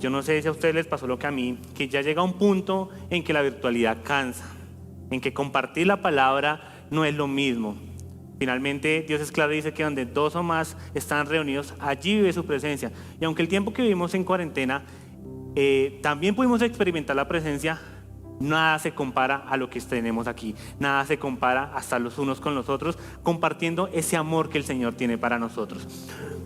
Yo no sé si a ustedes les pasó lo que a mí, que ya llega un punto en que la virtualidad cansa, en que compartir la palabra no es lo mismo. Finalmente, Dios es claro y dice que donde dos o más están reunidos, allí vive su presencia. Y aunque el tiempo que vivimos en cuarentena, también pudimos experimentar la presencia, nada se compara a lo que tenemos aquí. Nada se compara hasta los unos con los otros, compartiendo ese amor que el Señor tiene para nosotros.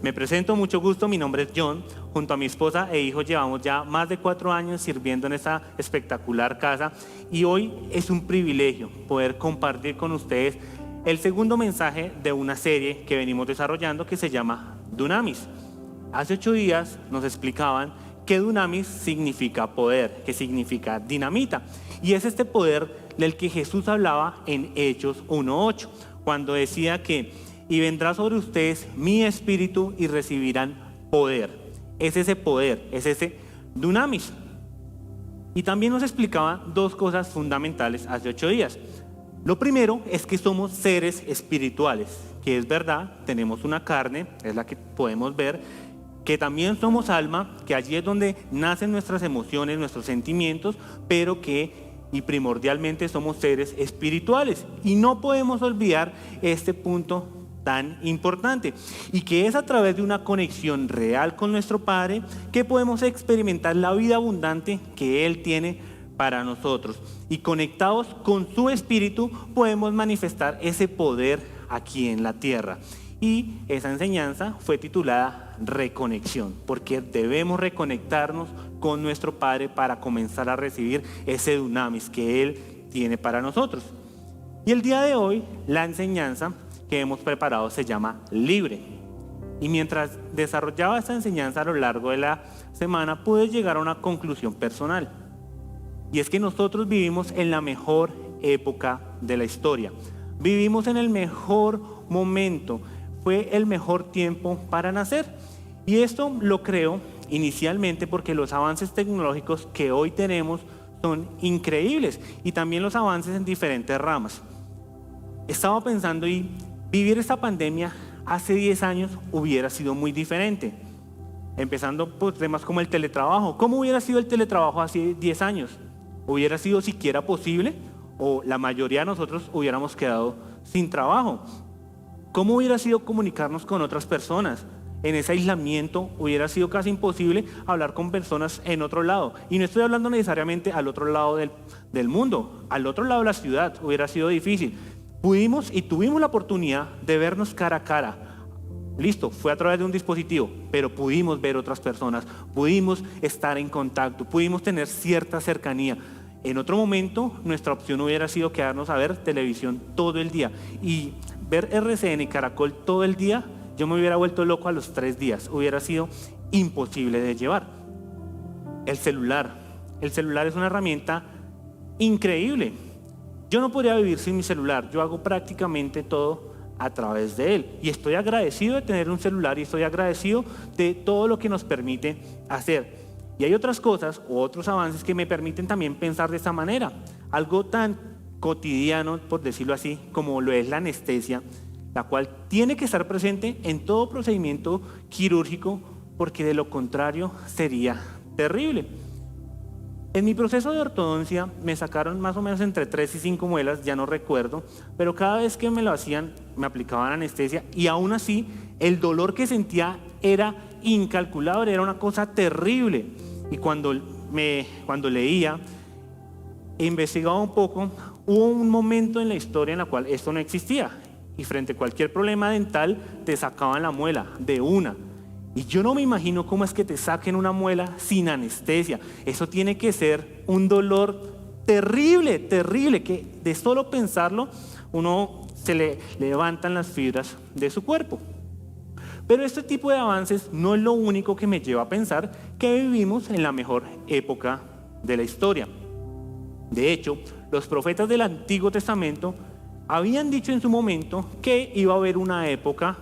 Me presento, mucho gusto, mi nombre es John. Junto a mi esposa e hijo llevamos ya más de 4 años sirviendo en esta espectacular casa y hoy es un privilegio poder compartir con ustedes el segundo mensaje de una serie que venimos desarrollando que se llama Dunamis. Hace 8 días nos explicaban que Dunamis significa poder, que significa dinamita. Y es este poder del que Jesús hablaba en Hechos 1:8, cuando decía que y vendrá sobre ustedes mi espíritu y recibirán poder. Es ese poder, es ese Dunamis. Y también nos explicaba 2 cosas fundamentales hace 8 días. Lo primero es que somos seres espirituales, que es verdad, tenemos una carne, es la que podemos ver, que también somos alma, que allí es donde nacen nuestras emociones, nuestros sentimientos, pero que y primordialmente somos seres espirituales. Y no podemos olvidar este punto tan importante, y que es a través de una conexión real con nuestro Padre que podemos experimentar la vida abundante que Él tiene para nosotros. Y conectados con su espíritu podemos manifestar ese poder aquí en la tierra. Y esa enseñanza fue titulada Reconexión, porque debemos reconectarnos con nuestro Padre para comenzar a recibir ese dunamis que Él tiene para nosotros. Y el día de hoy la enseñanza que hemos preparado se llama Libre. Y mientras desarrollaba esta enseñanza a lo largo de la semana pude llegar a una conclusión personal. Y es que nosotros vivimos en la mejor época de la historia. Vivimos en el mejor momento. Fue el mejor tiempo para nacer. Y esto lo creo inicialmente porque los avances tecnológicos que hoy tenemos son increíbles. Y también los avances en diferentes ramas. Estaba pensando y vivir esta pandemia hace 10 años hubiera sido muy diferente. Empezando por temas como el teletrabajo. ¿Cómo hubiera sido el teletrabajo hace 10 años? ¿Hubiera sido siquiera posible? ¿O la mayoría de nosotros hubiéramos quedado sin trabajo? ¿Cómo hubiera sido comunicarnos con otras personas? En ese aislamiento hubiera sido casi imposible hablar con personas en otro lado. Y no estoy hablando necesariamente al otro lado del mundo. Al otro lado de la ciudad hubiera sido difícil. Pudimos y tuvimos la oportunidad de vernos cara a cara. Listo, fue a través de un dispositivo, pero pudimos ver otras personas, pudimos estar en contacto, pudimos tener cierta cercanía. En otro momento, nuestra opción hubiera sido quedarnos a ver televisión todo el día. Y ver RCN y Caracol todo el día, yo me hubiera vuelto loco a los 3 días. Hubiera sido imposible de llevar. El celular es una herramienta increíble. Yo no podría vivir sin mi celular, yo hago prácticamente todo a través de él. Y estoy agradecido de tener un celular y estoy agradecido de todo lo que nos permite hacer. Y hay otras cosas o otros avances que me permiten también pensar de esta manera. Algo tan cotidiano, por decirlo así, como lo es la anestesia, la cual tiene que estar presente en todo procedimiento quirúrgico, porque de lo contrario sería terrible. En mi proceso de ortodoncia me sacaron más o menos entre 3 y 5 muelas, ya no recuerdo, pero cada vez que me lo hacían me aplicaban anestesia y aún así el dolor que sentía era incalculable, era una cosa terrible. Y cuando leía e investigaba un poco, hubo un momento en la historia en la cual esto no existía y frente a cualquier problema dental te sacaban la muela de una. Y yo no me imagino cómo es que te saquen una muela sin anestesia. Eso tiene que ser un dolor terrible, terrible, que de solo pensarlo uno se le levantan las fibras de su cuerpo. Pero este tipo de avances no es lo único que me lleva a pensar que vivimos en la mejor época de la historia. De hecho, los profetas del Antiguo Testamento habían dicho en su momento que iba a haber una época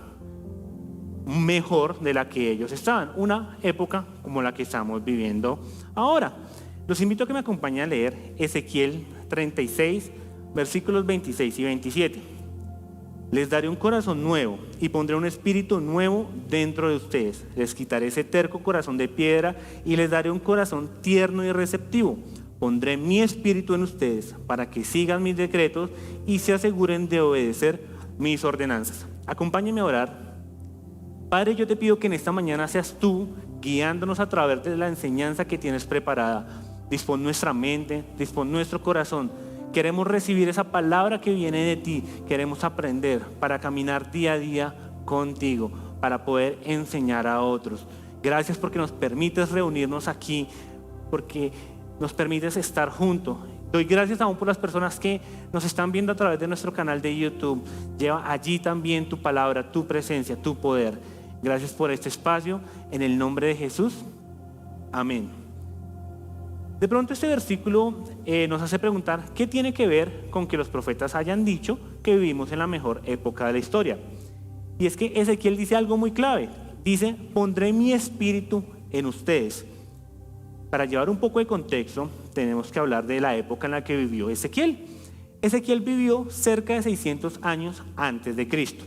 mejor de la que ellos estaban, una época como la que estamos viviendo ahora. Los invito a que me acompañen a leer Ezequiel 36, versículos 26 y 27. Les daré un corazón nuevo y pondré un espíritu nuevo dentro de ustedes. Les quitaré ese terco corazón de piedra y les daré un corazón tierno y receptivo. Pondré mi espíritu en ustedes para que sigan mis decretos y se aseguren de obedecer mis ordenanzas. Acompáñenme a orar. Padre, yo te pido que en esta mañana seas tú guiándonos a través de la enseñanza que tienes preparada. Dispón nuestra mente, dispón nuestro corazón. Queremos recibir esa palabra que viene de ti. Queremos aprender para caminar día a día contigo, para poder enseñar a otros. Gracias porque nos permites reunirnos aquí, porque nos permites estar juntos. Doy gracias aún por las personas que nos están viendo a través de nuestro canal de YouTube. Lleva allí también tu palabra, tu presencia, tu poder. Gracias por este espacio. En el nombre de Jesús. Amén. De pronto este versículo nos hace preguntar qué tiene que ver con que los profetas hayan dicho que vivimos en la mejor época de la historia. Y es que Ezequiel dice algo muy clave. Dice, pondré mi espíritu en ustedes. Para llevar un poco de contexto, tenemos que hablar de la época en la que vivió Ezequiel. Ezequiel vivió cerca de 600 años antes de Cristo.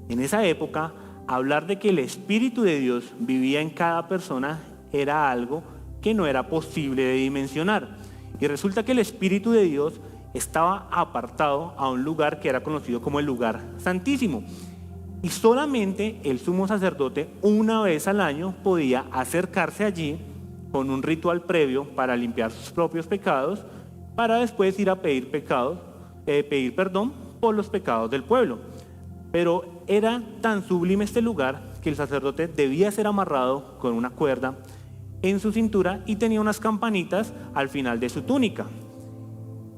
En esa época, hablar de que el Espíritu de Dios vivía en cada persona era algo que no era posible de dimensionar. Y resulta que el Espíritu de Dios estaba apartado a un lugar que era conocido como el lugar santísimo. Y solamente el sumo sacerdote una vez al año podía acercarse allí con un ritual previo para limpiar sus propios pecados, para después ir a pedir perdón por los pecados del pueblo. Pero era tan sublime este lugar que el sacerdote debía ser amarrado con una cuerda en su cintura y tenía unas campanitas al final de su túnica.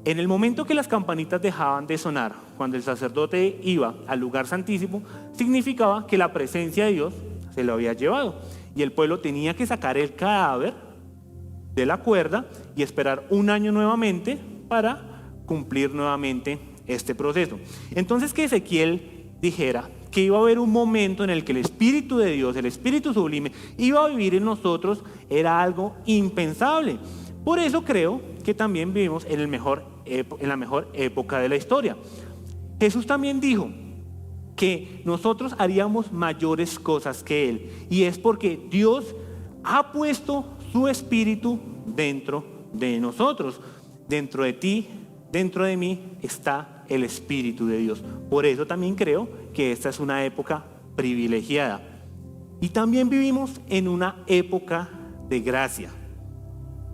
En el momento que las campanitas dejaban de sonar, cuando el sacerdote iba al lugar santísimo, significaba que la presencia de Dios se lo había llevado y el pueblo tenía que sacar el cadáver de la cuerda y esperar un año nuevamente para cumplir nuevamente este proceso. Entonces que Ezequiel dijera que iba a haber un momento en el que el Espíritu de Dios, el Espíritu sublime, iba a vivir en nosotros, era algo impensable. Por eso creo que también vivimos en la mejor época de la historia. Jesús también dijo que nosotros haríamos mayores cosas que Él, y es porque Dios ha puesto su Espíritu dentro de nosotros. Dentro de ti, dentro de mí está el Espíritu de Dios. Por eso también creo que esta es una época privilegiada. Y también vivimos en una época de gracia.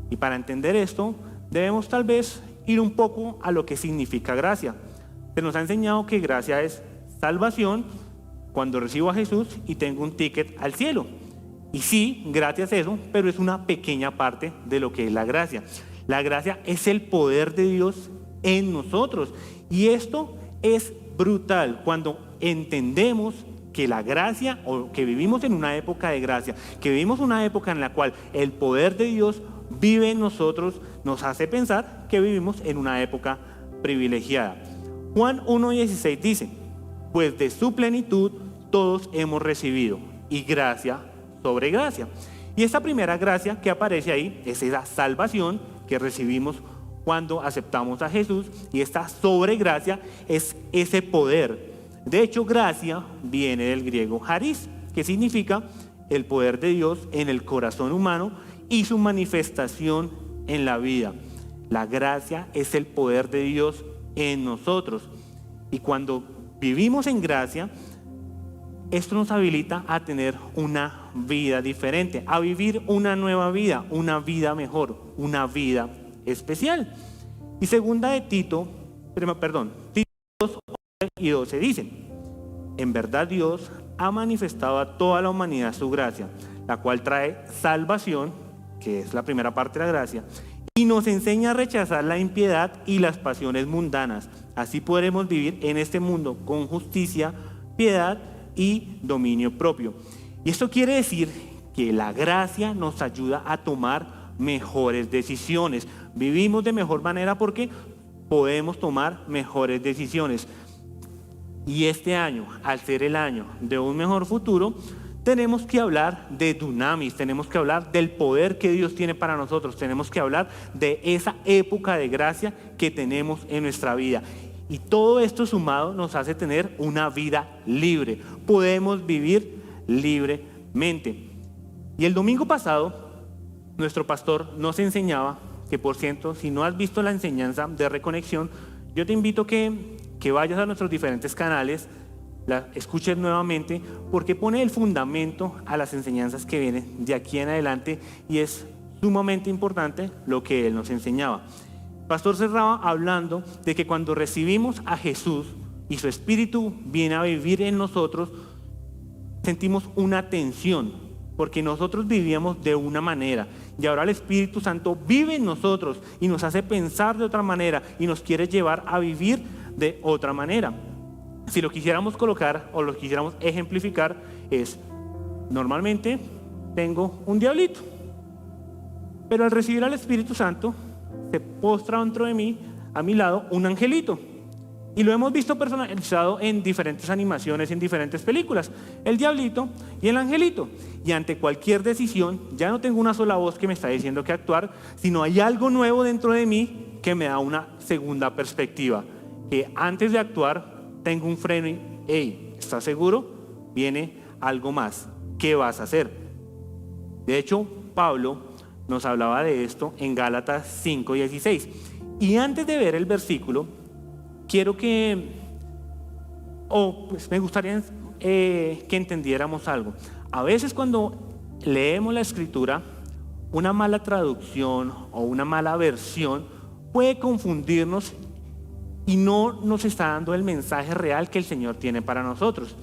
Y para entender esto, debemos tal vez ir un poco a lo que significa gracia. Se nos ha enseñado que gracia es salvación cuando recibo a Jesús y tengo un ticket al cielo. Y sí, gracia es eso, pero es una pequeña parte de lo que es la gracia. La gracia es el poder de Dios en nosotros. Y esto es brutal cuando entendemos que la gracia, o que vivimos en una época de gracia, que vivimos una época en la cual el poder de Dios vive en nosotros, nos hace pensar que vivimos en una época privilegiada. Juan 1:16 dice, pues de su plenitud todos hemos recibido, y gracia sobre gracia. Y esta primera gracia que aparece ahí es esa salvación que recibimos cuando aceptamos a Jesús, y esta sobregracia es ese poder. De hecho, gracia viene del griego charis, que significa el poder de Dios en el corazón humano y su manifestación en la vida. La gracia es el poder de Dios en nosotros. Y cuando vivimos en gracia, esto nos habilita a tener una vida diferente, a vivir una nueva vida, una vida mejor, una vida especial. Y segunda de Tito 2 y 12 dicen, en verdad Dios ha manifestado a toda la humanidad su gracia, la cual trae salvación, que es la primera parte de la gracia, y nos enseña a rechazar la impiedad y las pasiones mundanas. Así podremos vivir en este mundo con justicia, piedad y dominio propio. Y esto quiere decir que la gracia nos ayuda a tomar mejores decisiones. Vivimos de mejor manera porque podemos tomar mejores decisiones. Y este año, al ser el año de un mejor futuro, tenemos que hablar de dunamis, tenemos que hablar del poder que Dios tiene para nosotros, tenemos que hablar de esa época de gracia que tenemos en nuestra vida. Y todo esto sumado nos hace tener una vida libre. Podemos vivir libremente. Y el domingo pasado, nuestro pastor nos enseñaba que, por cierto, si no has visto la enseñanza de Reconexión, yo te invito que vayas a nuestros diferentes canales, la escuches nuevamente, porque pone el fundamento a las enseñanzas que vienen de aquí en adelante y es sumamente importante lo que él nos enseñaba. Pastor cerraba hablando de que cuando recibimos a Jesús y su Espíritu viene a vivir en nosotros, sentimos una tensión, porque nosotros vivíamos de una manera y ahora el Espíritu Santo vive en nosotros y nos hace pensar de otra manera y nos quiere llevar a vivir de otra manera. Si lo quisiéramos colocar o lo quisiéramos ejemplificar es, normalmente tengo un diablito, pero al recibir al Espíritu Santo se postra dentro de mí, a mi lado, un angelito. Y lo hemos visto personalizado en diferentes animaciones, en diferentes películas. El diablito y el angelito. Y ante cualquier decisión, ya no tengo una sola voz que me está diciendo qué actuar, sino hay algo nuevo dentro de mí que me da una segunda perspectiva. Que antes de actuar, tengo un freno y, hey, ¿estás seguro? Viene algo más. ¿Qué vas a hacer? De hecho, Pablo nos hablaba de esto en Gálatas 5:16. Y antes de ver el versículo, quiero me gustaría que entendiéramos algo. A veces cuando leemos la Escritura, una mala traducción o una mala versión puede confundirnos y no nos está dando el mensaje real que el Señor tiene para nosotros.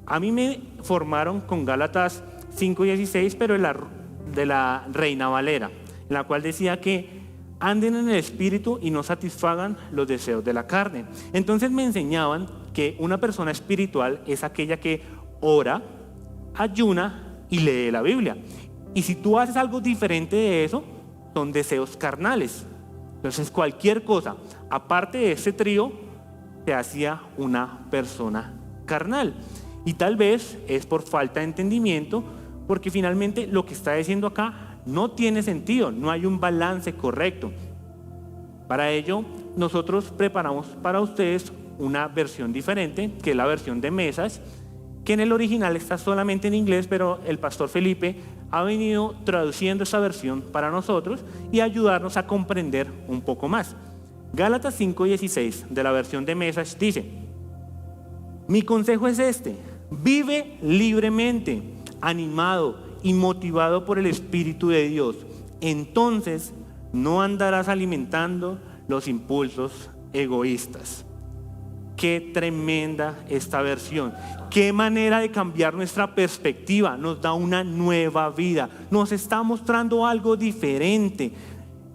A mí me formaron con Gálatas 5:16, pero de la Reina Valera, en la cual decía que anden en el Espíritu y no satisfagan los deseos de la carne. Entonces me enseñaban que una persona espiritual es aquella que ora, ayuna y lee la Biblia. Y si tú haces algo diferente de eso, son deseos carnales. Entonces cualquier cosa, aparte de ese trío, te hacía una persona carnal. Y tal vez es por falta de entendimiento, porque finalmente lo que está diciendo acá no tiene sentido, no hay un balance correcto. Para ello, nosotros preparamos para ustedes una versión diferente, que es la versión de Mesas, que en el original está solamente en inglés, pero el pastor Felipe ha venido traduciendo esa versión para nosotros y ayudarnos a comprender un poco más. Gálatas 5:16 de la versión de Mesas dice: mi consejo es este, vive libremente, animado y motivado por el Espíritu de Dios. Entonces no andarás alimentando los impulsos egoístas. Qué tremenda esta versión. Qué manera de cambiar nuestra perspectiva. Nos da una nueva vida. Nos está mostrando algo diferente.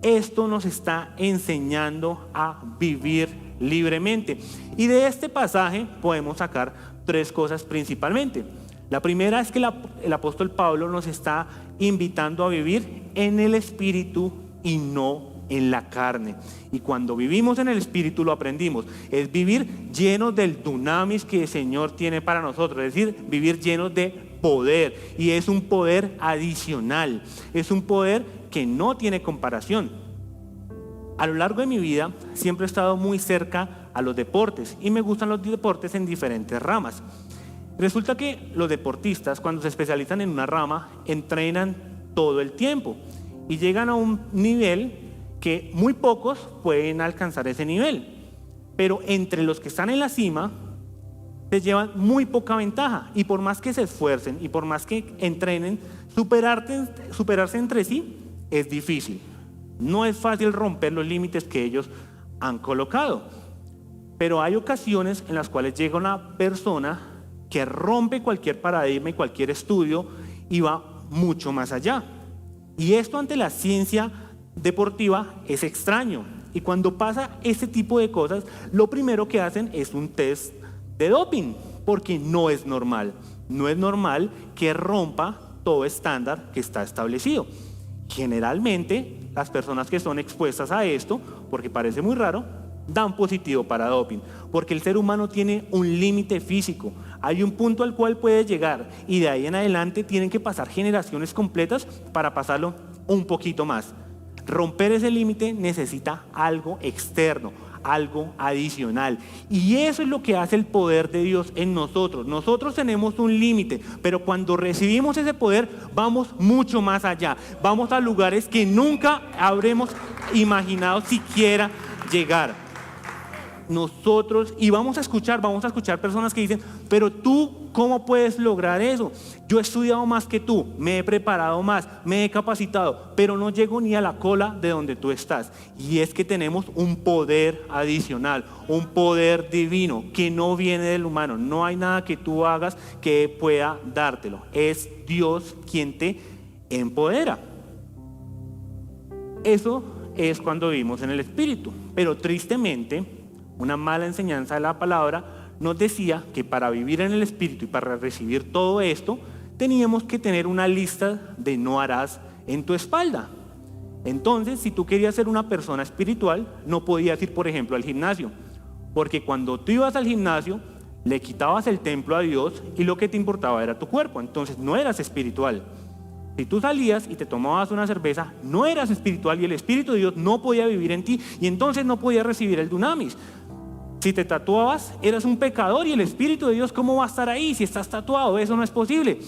Esto nos está enseñando a vivir libremente. Y de este pasaje podemos sacar tres cosas principalmente. La primera es que el apóstol Pablo nos está invitando a vivir en el Espíritu y no en la carne. Y cuando vivimos en el Espíritu lo aprendimos. Es vivir llenos del dunamis que el Señor tiene para nosotros. Es decir, vivir llenos de poder. Y es un poder adicional. Es un poder que no tiene comparación. A lo largo de mi vida siempre he estado muy cerca a los deportes. Y me gustan los deportes en diferentes ramas. Resulta que los deportistas, cuando se especializan en una rama, entrenan todo el tiempo y llegan a un nivel que muy pocos pueden alcanzar ese nivel. Pero entre los que están en la cima, se llevan muy poca ventaja. Y por más que se esfuercen y por más que entrenen, superarse entre sí es difícil. No es fácil romper los límites que ellos han colocado. Pero hay ocasiones en las cuales llega una persona que rompe cualquier paradigma y cualquier estudio y va mucho más allá. Y esto ante la ciencia deportiva es extraño. Y cuando pasa este tipo de cosas, lo primero que hacen es un test de doping, porque no es normal. No es normal que rompa todo estándar que está establecido. Generalmente, las personas que son expuestas a esto, porque parece muy raro, dan positivo para doping, porque el ser humano tiene un límite físico. Hay un punto al cual puede llegar y de ahí en adelante tienen que pasar generaciones completas para pasarlo un poquito más. Romper ese límite necesita algo externo, algo adicional. Y eso es lo que hace el poder de Dios en nosotros. Nosotros tenemos un límite, pero cuando recibimos ese poder, vamos mucho más allá. Vamos a lugares que nunca habremos imaginado siquiera llegar. Nosotros, y vamos a escuchar personas que dicen, pero tú, ¿cómo puedes lograr eso? Yo he estudiado más que tú, me he preparado más, me he capacitado, pero no llego ni a la cola de donde tú estás. Y es que tenemos un poder adicional, un poder divino que no viene del humano. No hay nada que tú hagas que pueda dártelo. Es Dios quien te empodera. Eso es cuando vivimos en el Espíritu, pero tristemente una mala enseñanza de la palabra nos decía que para vivir en el Espíritu y para recibir todo esto, teníamos que tener una lista de no harás en tu espalda. Entonces, si tú querías ser una persona espiritual, no podías ir, por ejemplo, al gimnasio, porque cuando tú ibas al gimnasio, le quitabas el templo a Dios y lo que te importaba era tu cuerpo, entonces no eras espiritual. Si tú salías y te tomabas una cerveza, no eras espiritual y el Espíritu de Dios no podía vivir en ti y entonces no podías recibir el dunamis. Si te tatuabas, eras un pecador y el Espíritu de Dios, ¿cómo va a estar ahí si estás tatuado? Eso no es posible.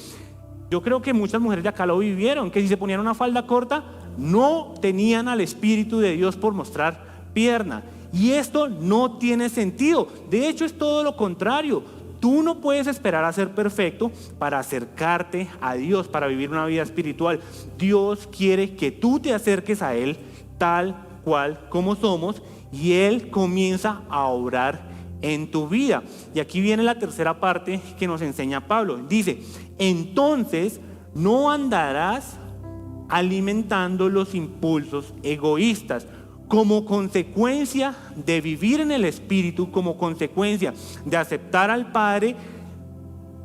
Yo creo que muchas mujeres de acá lo vivieron, que si se ponían una falda corta, no tenían al Espíritu de Dios por mostrar pierna. Y esto no tiene sentido. De hecho, es todo lo contrario. Tú no puedes esperar a ser perfecto para acercarte a Dios, para vivir una vida espiritual. Dios quiere que tú te acerques a Él tal cual como somos y Él comienza a obrar en tu vida. Y aquí viene la tercera parte que nos enseña Pablo. Dice, entonces no andarás alimentando los impulsos egoístas. Como consecuencia de vivir en el Espíritu, como consecuencia de aceptar al Padre,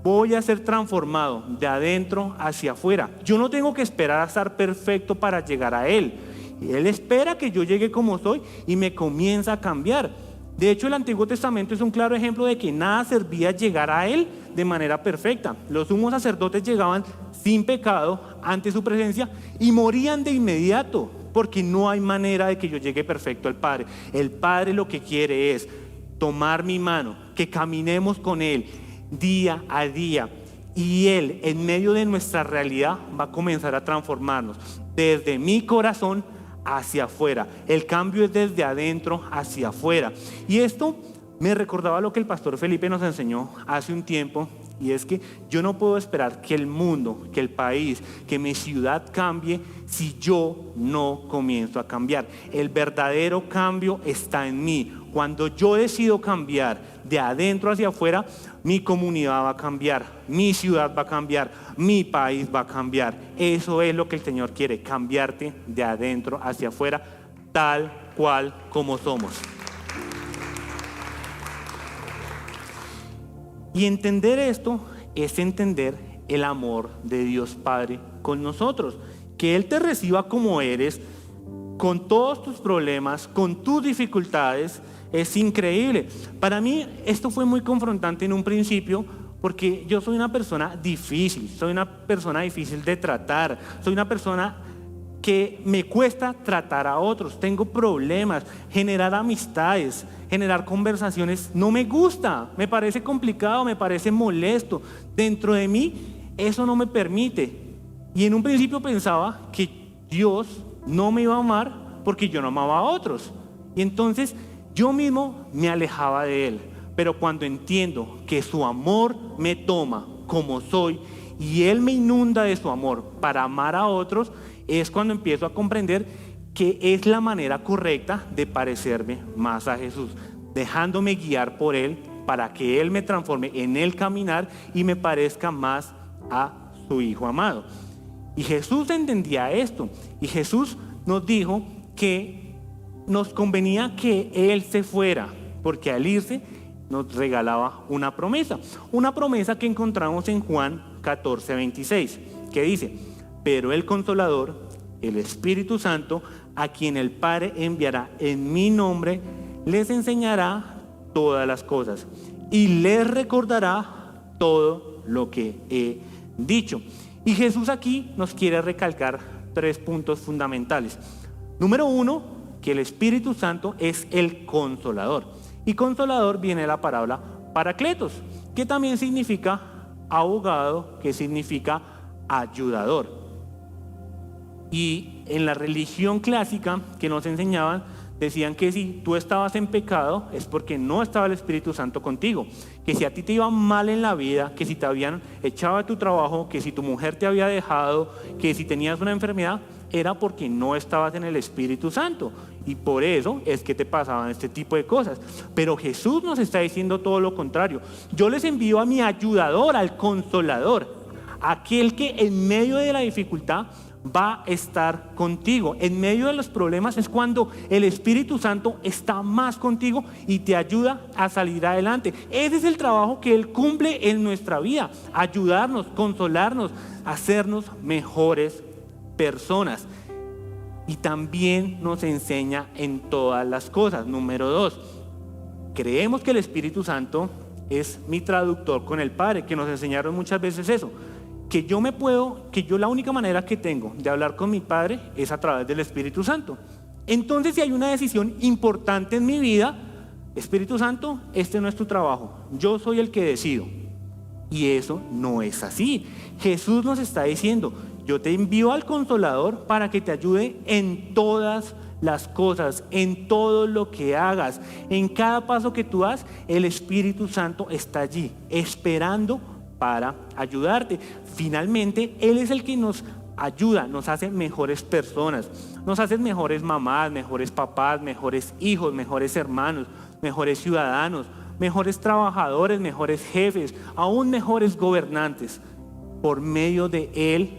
voy a ser transformado de adentro hacia afuera. Yo no tengo que esperar a estar perfecto para llegar a Él. Él espera que yo llegue como soy y me comienza a cambiar. De hecho, el Antiguo Testamento es un claro ejemplo de que nada servía llegar a Él de manera perfecta. Los sumos sacerdotes llegaban sin pecado ante su presencia y morían de inmediato, porque no hay manera de que yo llegue perfecto al Padre. El Padre lo que quiere es tomar mi mano, que caminemos con Él día a día. Y Él, en medio de nuestra realidad, va a comenzar a transformarnos desde mi corazón hacia afuera. El cambio es desde adentro hacia afuera. Y esto me recordaba lo que el pastor Felipe nos enseñó hace un tiempo, y es que yo no puedo esperar que el mundo, que el país, que mi ciudad cambie si yo no comienzo a cambiar. El verdadero cambio está en mí. Cuando yo decido cambiar de adentro hacia afuera, mi comunidad va a cambiar, mi ciudad va a cambiar, mi país va a cambiar. Eso es lo que el Señor quiere, cambiarte de adentro hacia afuera, tal cual como somos. Y entender esto es entender el amor de Dios Padre con nosotros. Que Él te reciba como eres, con todos tus problemas, con tus dificultades, es increíble. Para mí esto fue muy confrontante en un principio, porque yo soy una persona difícil, de tratar, soy una persona que me cuesta tratar a otros, tengo problemas, generar amistades, generar conversaciones, no me gusta, me parece complicado, me parece molesto. Dentro de mí eso no me permite. Y en un principio pensaba que Dios no me iba a amar porque yo no amaba a otros. Y entonces yo mismo me alejaba de Él. Pero cuando entiendo que su amor me toma como soy y Él me inunda de su amor para amar a otros, es cuando empiezo a comprender que es la manera correcta de parecerme más a Jesús, dejándome guiar por Él para que Él me transforme en el caminar y me parezca más a su Hijo amado. Y Jesús entendía esto, y Jesús nos dijo que nos convenía que Él se fuera, porque al irse nos regalaba una promesa que encontramos en Juan 14:26, que dice: pero el Consolador, el Espíritu Santo, a quien el Padre enviará en mi nombre, les enseñará todas las cosas y les recordará todo lo que he dicho. Y Jesús aquí nos quiere recalcar 3 puntos fundamentales. Número 1, que el Espíritu Santo es el consolador. Y consolador viene de la palabra paracletos, que también significa abogado, que significa ayudador. Y en la religión clásica que nos enseñaban, decían que si tú estabas en pecado es porque no estaba el Espíritu Santo contigo, que si a ti te iba mal en la vida, que si te habían echado de tu trabajo, que si tu mujer te había dejado, que si tenías una enfermedad, era porque no estabas en el Espíritu Santo, y por eso es que te pasaban este tipo de cosas. Pero Jesús nos está diciendo todo lo contrario: yo les envío a mi ayudador, al consolador, aquel que en medio de la dificultad va a estar contigo. En medio de los problemas es cuando el Espíritu Santo está más contigo y te ayuda a salir adelante. Ese es el trabajo que Él cumple en nuestra vida: ayudarnos, consolarnos, hacernos mejores personas. Y también nos enseña en todas las cosas. Número 2, creemos que el Espíritu Santo es mi traductor con el Padre, que nos enseñaron muchas veces eso, que yo la única manera que tengo de hablar con mi Padre es a través del Espíritu Santo. Entonces, si hay una decisión importante en mi vida, Espíritu Santo, este no es tu trabajo, yo soy el que decido. Y eso no es así. Jesús nos está diciendo: yo te envío al Consolador para que te ayude en todas las cosas, en todo lo que hagas, en cada paso que tú das. El Espíritu Santo está allí, esperando para ayudarte. Finalmente, Él es el que nos ayuda, nos hace mejores personas, nos hace mejores mamás, mejores papás, mejores hijos, mejores hermanos, mejores ciudadanos, mejores trabajadores, mejores jefes, aún mejores gobernantes. Por medio de Él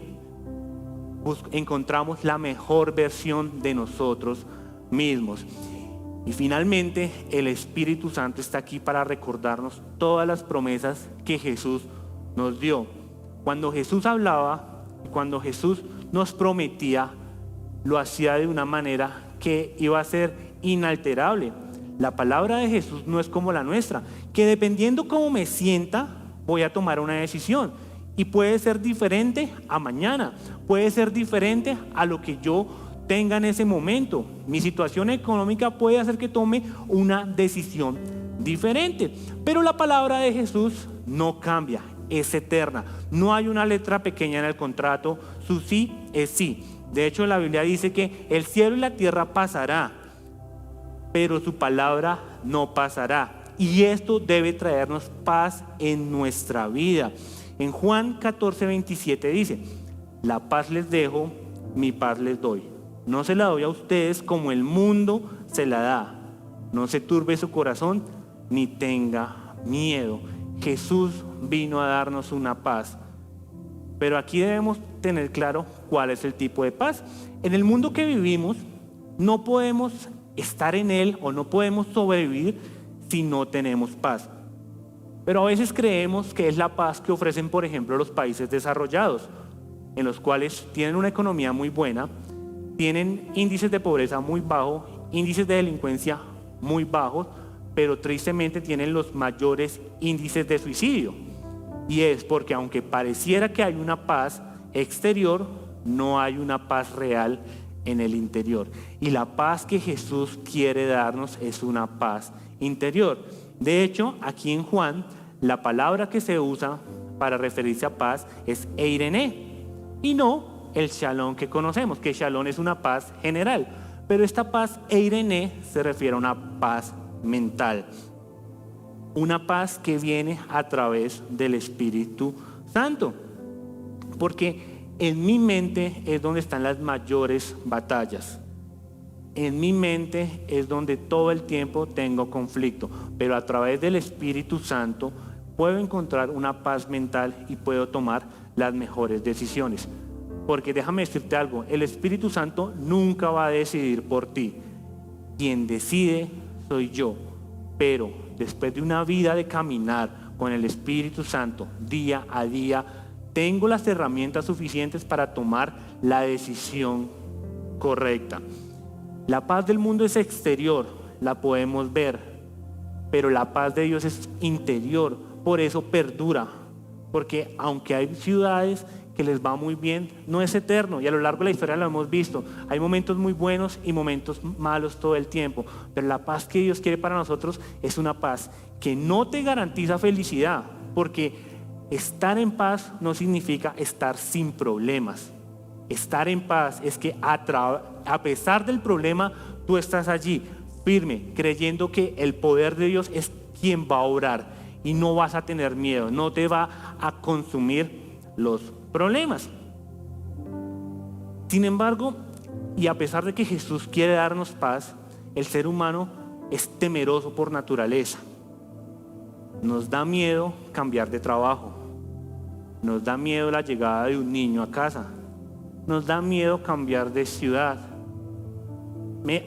encontramos la mejor versión de nosotros mismos. Y finalmente, el Espíritu Santo está aquí para recordarnos todas las promesas que Jesús nos dio. Cuando Jesús hablaba, cuando Jesús nos prometía, lo hacía de una manera que iba a ser inalterable. La palabra de Jesús no es como la nuestra, que dependiendo cómo me sienta, voy a tomar una decisión. Y puede ser diferente a mañana, puede ser diferente a lo que yo tenga en ese momento. Mi situación económica puede hacer que tome una decisión diferente. Pero la palabra de Jesús no cambia, es eterna. No hay una letra pequeña en el contrato, su sí es sí. De hecho, la Biblia dice que el cielo y la tierra pasará, pero su palabra no pasará. Y esto debe traernos paz en nuestra vida. En Juan 14:27 dice: la paz les dejo, mi paz les doy. No se la doy a ustedes como el mundo se la da. No se turbe su corazón ni tenga miedo. Jesús vino a darnos una paz. Pero aquí debemos tener claro cuál es el tipo de paz. En el mundo que vivimos, no podemos estar en él o no podemos sobrevivir si no tenemos paz. Pero a veces creemos que es la paz que ofrecen, por ejemplo, los países desarrollados, en los cuales tienen una economía muy buena, tienen índices de pobreza muy bajos, índices de delincuencia muy bajos, pero tristemente tienen los mayores índices de suicidio. Y es porque aunque pareciera que hay una paz exterior, no hay una paz real en el interior. Y la paz que Jesús quiere darnos es una paz interior. De hecho, aquí en Juan, la palabra que se usa para referirse a paz es eirene, y no el shalom que conocemos, que shalom es una paz general. Pero esta paz eirene se refiere a una paz mental, una paz que viene a través del Espíritu Santo, porque en mi mente es donde están las mayores batallas. En mi mente es donde todo el tiempo tengo conflicto, pero a través del Espíritu Santo puedo encontrar una paz mental y puedo tomar las mejores decisiones. Porque déjame decirte algo, el Espíritu Santo nunca va a decidir por ti. Quien decide soy yo, pero después de una vida de caminar con el Espíritu Santo día a día, tengo las herramientas suficientes para tomar la decisión correcta. La paz del mundo es exterior, la podemos ver, pero la paz de Dios es interior, por eso perdura. Porque aunque hay ciudades que les va muy bien, no es eterno, y a lo largo de la historia lo hemos visto. Hay momentos muy buenos y momentos malos todo el tiempo, pero la paz que Dios quiere para nosotros es una paz que no te garantiza felicidad, porque estar en paz no significa estar sin problemas. Estar en paz es que a pesar del problema, tú estás allí firme, creyendo que el poder de Dios es quien va a obrar, y no vas a tener miedo, no te va a consumir los problemas. Sin embargo, y a pesar de que Jesús quiere darnos paz, el ser humano es temeroso por naturaleza. Nos da miedo cambiar de trabajo, nos da miedo la llegada de un niño a casa, nos da miedo cambiar de ciudad. Me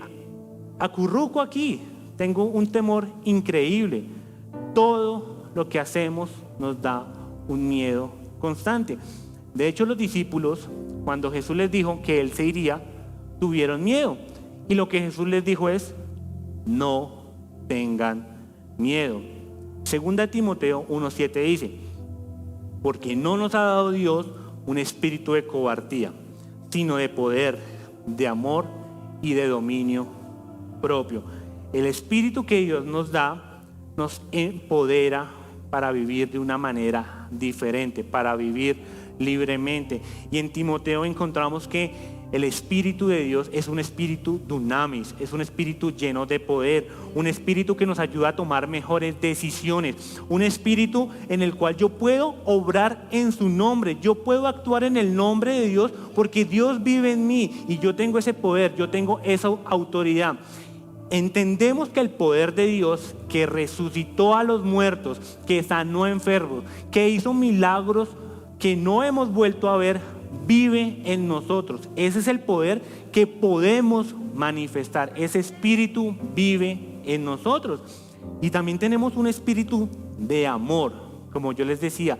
acurruco aquí, tengo un temor increíble. Todo lo que hacemos nos da un miedo constante. De hecho, los discípulos, cuando Jesús les dijo que Él se iría, tuvieron miedo. Y lo que Jesús les dijo es: no tengan miedo. Segunda Timoteo 1:7 dice: porque no nos ha dado Dios un espíritu de cobardía, sino de poder, de amor y de dominio propio. El espíritu que Dios nos da nos empodera para vivir de una manera diferente, para vivir libremente. Y en Timoteo encontramos que el espíritu de Dios es un espíritu dunamis, es un espíritu lleno de poder, un espíritu que nos ayuda a tomar mejores decisiones, un espíritu en el cual yo puedo obrar en su nombre, yo puedo actuar en el nombre de Dios porque Dios vive en mí y yo tengo ese poder, yo tengo esa autoridad. Entendemos que el poder de Dios, que resucitó a los muertos, que sanó enfermos, que hizo milagros que no hemos vuelto a ver, vive en nosotros. Ese es el poder que podemos manifestar. Ese espíritu vive en nosotros. Y también tenemos un espíritu de amor. Como yo les decía,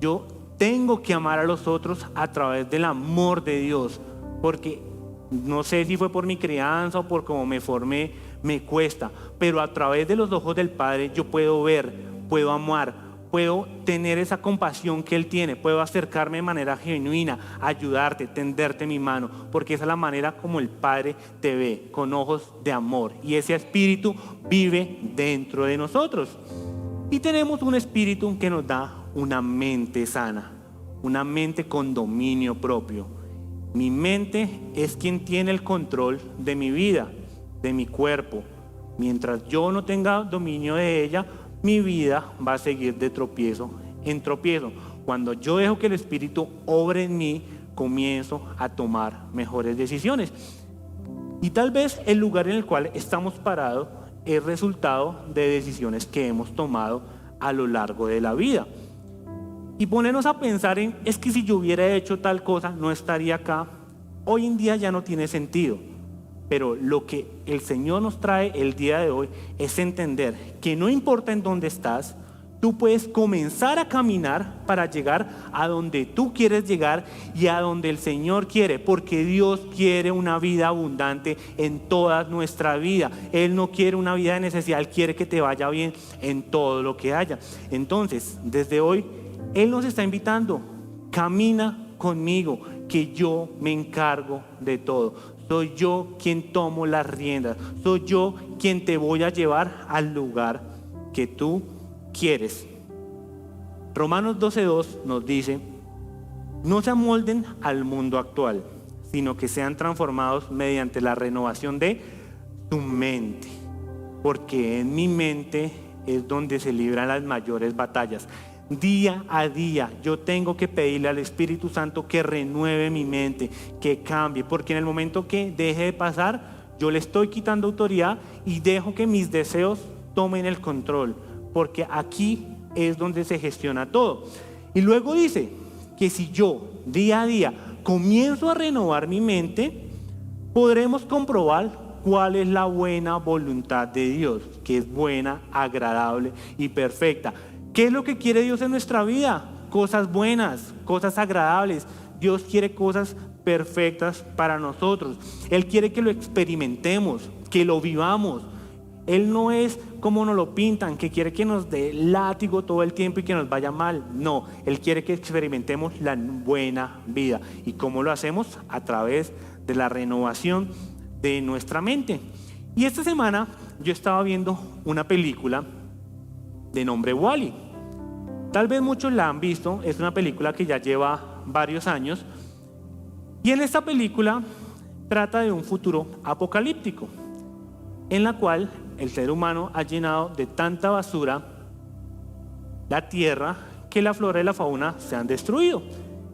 yo tengo que amar a los otros a través del amor de Dios, porque no sé si fue por mi crianza o por cómo me formé, me cuesta, pero a través de los ojos del Padre yo puedo ver, puedo amar, puedo tener esa compasión que Él tiene, puedo acercarme de manera genuina, ayudarte, tenderte mi mano, porque esa es la manera como el Padre te ve, con ojos de amor, y ese espíritu vive dentro de nosotros. Y tenemos un espíritu que nos da una mente sana, una mente con dominio propio. Mi mente es quien tiene el control de mi vida, de mi cuerpo. Mientras yo no tenga dominio de ella, mi vida va a seguir de tropiezo en tropiezo. Cuando yo dejo que el Espíritu obre en mí, comienzo a tomar mejores decisiones. Y tal vez el lugar en el cual estamos parados es resultado de decisiones que hemos tomado a lo largo de la vida. Y ponernos a pensar en, es que si yo hubiera hecho tal cosa, no estaría acá. Hoy en día ya no tiene sentido. Pero lo que el Señor nos trae el día de hoy es entender que no importa en dónde estás, tú puedes comenzar a caminar para llegar a donde tú quieres llegar y a donde el Señor quiere, porque Dios quiere una vida abundante en toda nuestra vida. Él no quiere una vida de necesidad, Él quiere que te vaya bien en todo lo que haya. Entonces, desde hoy, Él nos está invitando: camina conmigo, que yo me encargo de todo. Soy yo quien tomo las riendas, soy yo quien te voy a llevar al lugar que tú quieres. Romanos 12:2 nos dice: no se amolden al mundo actual, sino que sean transformados mediante la renovación de tu mente, porque en mi mente es donde se libran las mayores batallas. Día a día yo tengo que pedirle al Espíritu Santo que renueve mi mente, que cambie, porque en el momento que deje de pasar, yo le estoy quitando autoridad y dejo que mis deseos tomen el control, porque aquí es donde se gestiona todo. Y luego dice que si yo día a día comienzo a renovar mi mente, podremos comprobar cuál es la buena voluntad de Dios, que es buena, agradable y perfecta. ¿Qué es lo que quiere Dios en nuestra vida? Cosas buenas, cosas agradables. Dios quiere cosas perfectas para nosotros. Él quiere que lo experimentemos, que lo vivamos. Él no es como nos lo pintan, que quiere que nos dé látigo todo el tiempo y que nos vaya mal. No, Él quiere que experimentemos la buena vida. ¿Y cómo lo hacemos? A través de la renovación de nuestra mente. Y esta semana yo estaba viendo una película de nombre Wall-E. Tal vez muchos la han visto, es una película que ya lleva varios años. Y en esta película trata de un futuro apocalíptico, en la cual el ser humano ha llenado de tanta basura la tierra que la flora y la fauna se han destruido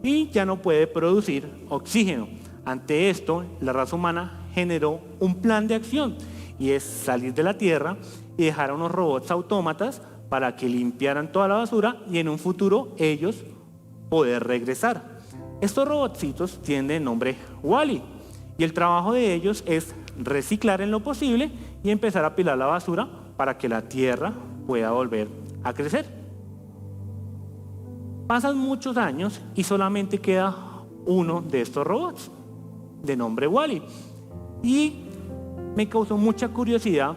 y ya no puede producir oxígeno. Ante esto, la raza humana generó un plan de acción y es salir de la tierra y dejar a unos robots autómatas para que limpiaran toda la basura y en un futuro ellos poder regresar. Estos robotcitos tienen el nombre Wall-E y el trabajo de ellos es reciclar en lo posible y empezar a apilar la basura para que la tierra pueda volver a crecer. Pasan muchos años y solamente queda uno de estos robots de nombre Wall-E y me causó mucha curiosidad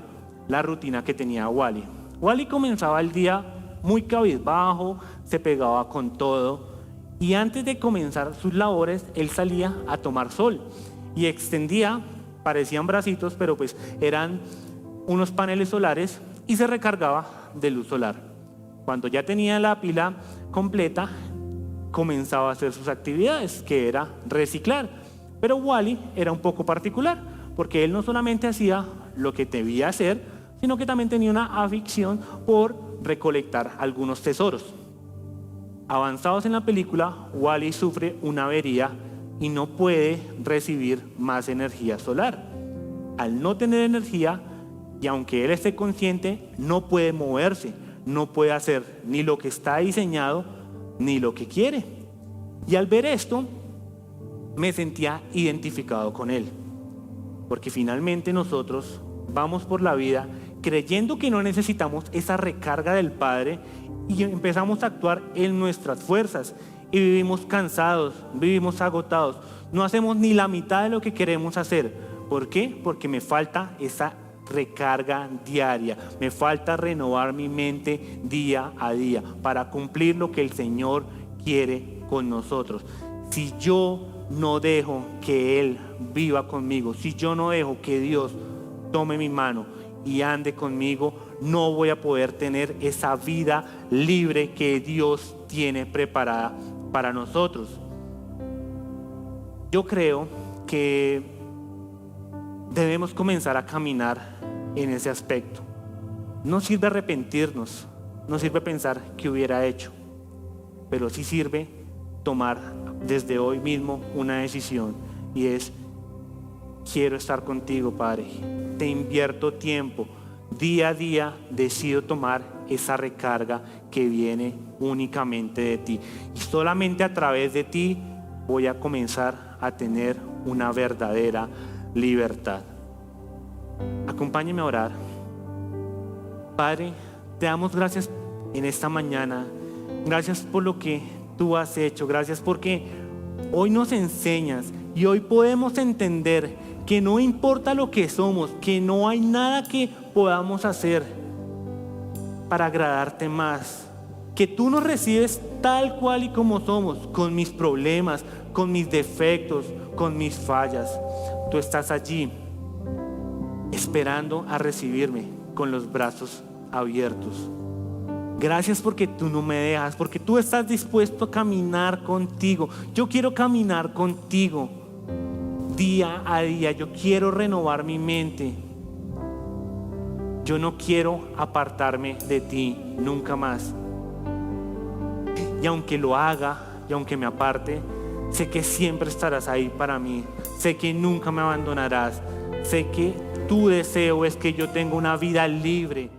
la rutina que tenía Wall-E. Wall-E comenzaba el día muy cabizbajo, se pegaba con todo y antes de comenzar sus labores él salía a tomar sol y extendía, parecían bracitos, pero pues eran unos paneles solares y se recargaba de luz solar. Cuando ya tenía la pila completa, comenzaba a hacer sus actividades, que era reciclar. Pero Wall-E era un poco particular, porque él no solamente hacía lo que debía hacer, sino que también tenía una afición por recolectar algunos tesoros. Avanzados en la película, Wall-E sufre una avería y no puede recibir más energía solar. Al no tener energía, y aunque él esté consciente, no puede moverse, no puede hacer ni lo que está diseñado, ni lo que quiere. Y al ver esto, me sentía identificado con él. Porque finalmente nosotros vamos por la vida creyendo que no necesitamos esa recarga del Padre y empezamos a actuar en nuestras fuerzas y vivimos cansados, vivimos agotados, no hacemos ni la mitad de lo que queremos hacer. ¿Por qué? Porque me falta esa recarga diaria, me falta renovar mi mente día a día para cumplir lo que el Señor quiere con nosotros. Si yo no dejo que Él viva conmigo, si yo no dejo que Dios tome mi mano y ande conmigo, no voy a poder tener esa vida libre que Dios tiene preparada para nosotros. Yo creo que debemos comenzar a caminar en ese aspecto. No sirve arrepentirnos, no sirve pensar qué hubiera hecho, pero sí sirve tomar desde hoy mismo una decisión y es: quiero estar contigo, Padre. Te invierto tiempo. Día a día decido tomar esa recarga que viene únicamente de ti. Y solamente a través de ti voy a comenzar a tener una verdadera libertad. Acompáñeme a orar. Padre, te damos gracias en esta mañana. Gracias por lo que tú has hecho. Gracias porque hoy nos enseñas y hoy podemos entender que no importa lo que somos, que no hay nada que podamos hacer para agradarte más, que tú nos recibes tal cual y como somos, con mis problemas, con mis defectos, con mis fallas. Tú estás allí esperando a recibirme con los brazos abiertos. Gracias porque tú no me dejas, porque tú estás dispuesto a caminar contigo. Yo quiero caminar contigo día a día. Yo quiero renovar mi mente. Yo no quiero apartarme de ti nunca más. Y aunque lo haga y aunque me aparte, sé que siempre estarás ahí para mí. Sé que nunca me abandonarás. Sé que tu deseo es que yo tenga una vida libre.